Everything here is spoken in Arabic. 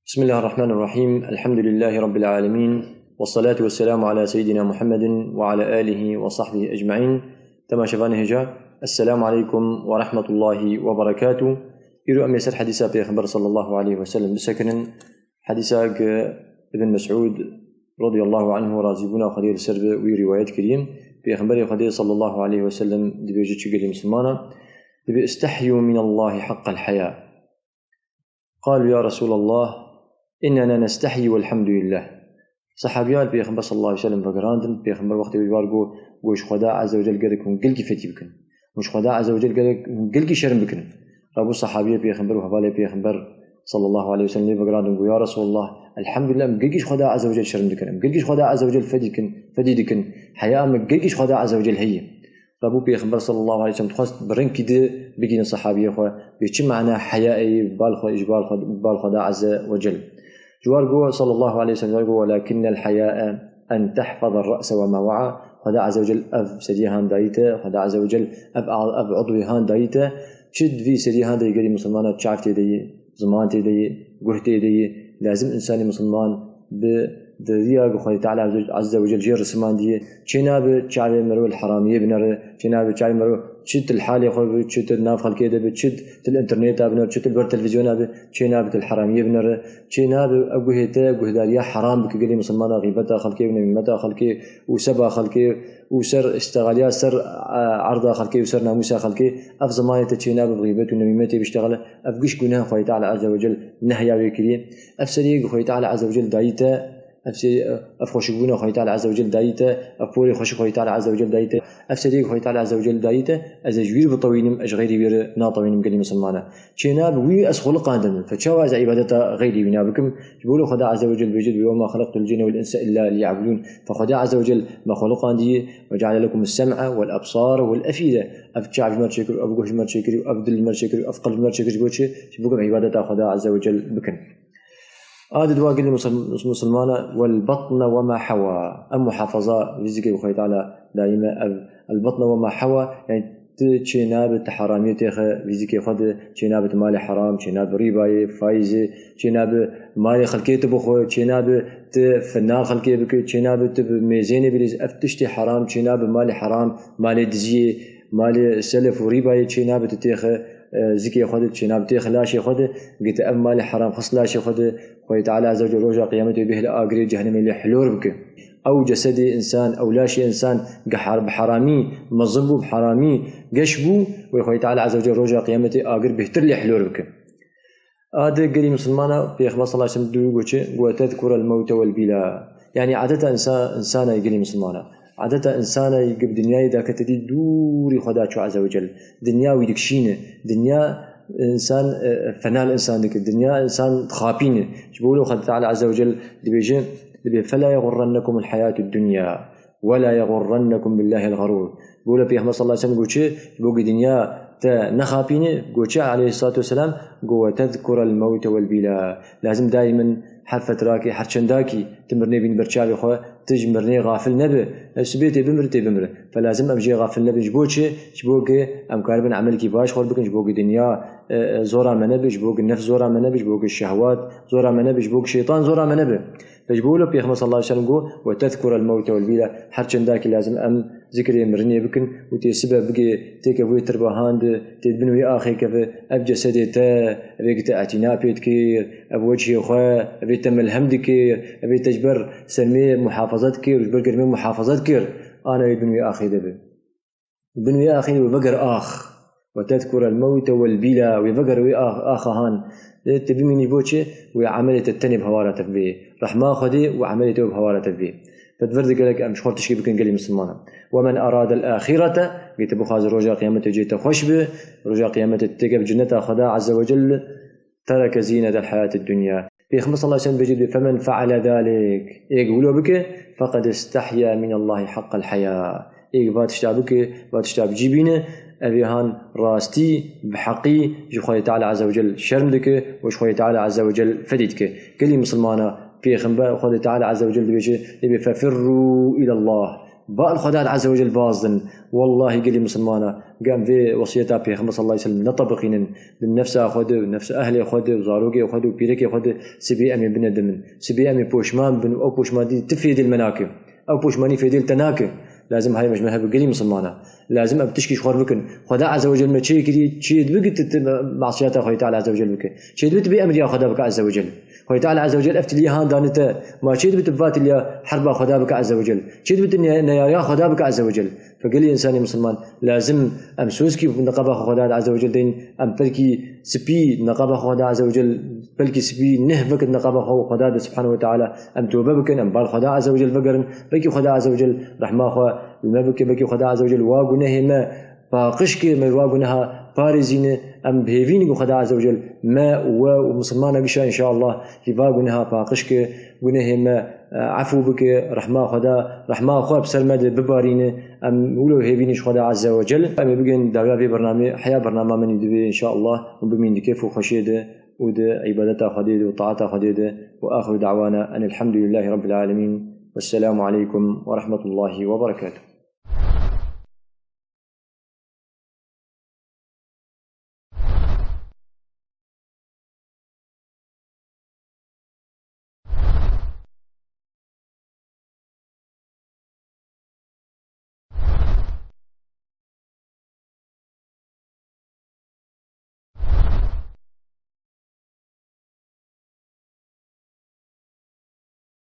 بسم الله الرحمن الرحيم. الحمد لله رب العالمين، والصلاة والسلام على سيدنا محمد وعلى آله وصحبه أجمعين. تماشفان هجا. السلام عليكم ورحمة الله وبركاته. إيرو أم يسر حديثة بيغمبر صلى الله عليه وسلم بسكن حديثة ابن مسعود رضي الله عنه رازقنا خدير سرب وروايات كريم بيغمبر خدير صلى الله عليه وسلم دي بيجي تشغل مسلمانا دي استحيوا من الله حق الحياة. قالوا يا رسول الله إننا نستحي والحمد لله. صحابيال بيغمبر صلى الله عليه وسلم فقراندن بيغمبر وقت بيوارقو وش خدا عز وجل قالكم قلقي فتي بكن وش خدا عز وجل قالكم قلقي شرم بكن. ربو صحابيه بيغمبر وحبالي بيغمبر صلى الله عليه وسلم فقراندن يا رسول الله الحمد لله مقلقيش خدا عز وجل شرم بكن مقلقيش خدا عز وجل فديكن حياة مقلقيش خدا عز وجل هي. ربو بيغمبر صلى الله عليه وسلم تخص برن كده بيجينا صحابيه خو بيش معنى حياء بالخ إجبال خدا عز وجل. جوار قوة صلى الله عليه وسلم يقول ولكن الحياء أن تحفظ الرأس وما وعى. خدا عز وجل أف سديهان دايته خدا عز وجل أف عضوهان دايته شد في سديهان داي قري مسلمان تشعفتي داي زمان تداي قهتي داي لازم إنسان مسلمان بدريا بخوي تعالى عز وجل جير رسمان دي جناب شعب مرو الحرامية بنر جناب شعب مرو شد الحالي خوي شد الناف خلقي ده شد الانترنت ابنر شد البر تلفزيون ابي جناب الحرامية بنر جناب ابوهته بهداريا حرام بك قلي مسلمان غيبته خلقي ونمته خلقي وسبا خلقي وسر استغاليا سر عرض خلقي وسر ناموسا خلقي اف زمانته جناب غيبته ونمته بيشتغل افقش جناه خوي تعالى عز وجل نهيا ويكري افسري خوي تعالى عز وجل دايته أفخشبونه خوي تعالى عز وجل دايته أفوري خش خوي تعالى عز وجل دايته أفسدي خوي تعالى عز وجل دايته أزجوير بطوينم أجغيري بير ناطوينم قلي مسلمانا شينا بوي أسخل قاندم فتشاوز عبادته غيري بنا بكم يقولوا خدا عز وجل بيجد وما خلقت الجن والإنس إلا ليعبدون. فخدا عز وجل ما خلق عندي وجعل لكم السمع والأبصار والأفئدة أفجع ما تشكر أبوش ما تشكر أبدل ما تشكر أفقل ما تشكر بوشي بكم عبادته خدا عز وجل بكم. هذا واقل المسلمان والبطن وما حوى. أم محافظة رزقه وخير تعالى دائما البطن وما حوى يعني تجناب تحرامية رزقه خد تجناب مال حرام تجناب ريباي فايزة تجناب مال خلقية بخو تجناب فنان خلقية بك تجناب ميزين بليز أفتشتي حرام تجناب مال حرام مال دزية مال سلف وريباي تجناب تتيخ زكي خد تجناب تيخ لاشي خد قلت أم مال حرام خص لاشي خد خوي تعالى عز وجل رجع قيامته به الآقري جهنم اللي حلور بك أو جسد إنسان أو لاشي إنسان قحر بحرامي مظلبو بحرامي قشبو وخوي تعالى عز وجل رجع قيامته آقر بهتر اللي حلور بك. هذا قري مسلمانا في إخبار صلى الله عليه وسلم وتذكر الموت والبلا. يعني عادة إنسان يقري مسلمانا عادة إنسان يقب دنيا إذا كتدي دوري خداتشو عز وجل دنيا ويدكشينه دنيا إنسان فناء الإنسان ذيك الدنيا إنسان خابين جبولوا خد تعالى عز وجل دبيجين فلا يغرنكم الحياة الدنيا ولا يغرنكم بالله الغرور. بقول في أحمد صلى الله عليه وسلم قوتشي بوق دنيا تا نخابين قوتشي عليه الصلاة والسلام قوة تذكر الموت والبلا. لازم دائما حرف تراكي حرشنداكي تمرني بين برشاوي خو تجمرني غافل نبي سبيتي بمر فلازم امجي غافل نبي جبوتشي جبوقي ام كاربن عملكي باش خور بكن جبوقي دنيا زورا منبي جبوقي النفس زورا منبي جبوقي الشهوات زورا منبي جبوقي الشيطان زورا منبي. فجبوله في صلى الله عليه وسلم قو وتذكر الموت والبلا حرشنداكي لازم ام ذكري مرني بكن وتي سبب بقي تيك ابوي تربهاند تدبنو يا اخي كيف ابجى سديتا ابيك اعتناء بيتكير ابو وجهي خو ابي تم الحمد كير ابي تجبر سمي محافظات كير وجبر كرمي محافظات كير انا ابن يا اخي دبي ابن يا اخي وبقر اخ وتذكر الموت والبلا وبقر ويا اخهان تبي مني بوتشي وعمليه التنب هوارته به رحمه خدي وعمليته بهوارته به. فتفرد قالك مش خورتش كي بكن قلي مسلمان. ومن أراد الآخرة قلت بخاز رجاء قيامته جيت خشبه رجاء قيامته تجب جنته خدا عز وجل ترك زينة الحياة الدنيا. في 15 بجد فمن فعل ذلك يقولوا بك فقد استحيا من الله حق الحياة. باتشتابك باتشتاب جيبينه أبيهان راستي بحقي جخوي تعالى عز وجل شرمدك وشخوي تعالى عز وجل فديدك. قلي مسلمانا في خنباء خد تعالى عز وجل بيجي ففروا إلى الله با الخداد عز وجل بازن والله قلي مسلمانا قام في وصيته بيغمبر صلى الله عليه وسلم نطبقين بالنفس أخذ نفس أهلي أخذ وزاروجي أخذ وبيركي أخذ سبي أمي بندمن سبي أمي بوشمان بن أو بوشمان دي تفيد المناكب أو بوشماني في ديل تناكب لازم هاي مجمعها بقلي مسلمانا لازم أبتشكي شخور بكن خدا عز وجل ما شيء كذي شيء بقت معصيته خوي تعالى عز وجل بك شيء بت بأمر يا خدا بك عز وجل خوي تعالى عز وجل أفتلي هان دانته ما شيء بت بفات اللي حرب خدا بك عز وجل شيء بت يا خدا بك عز وجل فقلي إنسان مسلمان لازم أمسوسكي نقابة خدا عز وجل دين أم بلكي سبي نقابة خدا عز وجل بلكي سبي نهبك نقابة خدا سبحانه وتعالى أم توبك أم بال خدا عز وجل فقرن بلكي خدا عز وجل رحمة خو المبكي بلكي خدا عز وجل واجنه ما باقشك ما واجنها بارزين أم بهيفين خدا عز وجل ما ومسلمان قشة إن شاء الله يواجنها باقشك جنه ما عفو بك رحمة خدا رحمة خو بسلمة ببارين أم ولو هيفينش خدا عز وجل أم بيجن دعوة في برنامج حياة برنامج من يدوي إن شاء الله وبمين كيف وخشيده ود عبادته خديده وطاعته خديده وآخر دعوانا أن الحمد لله رب العالمين والسلام عليكم ورحمة الله وبركاته.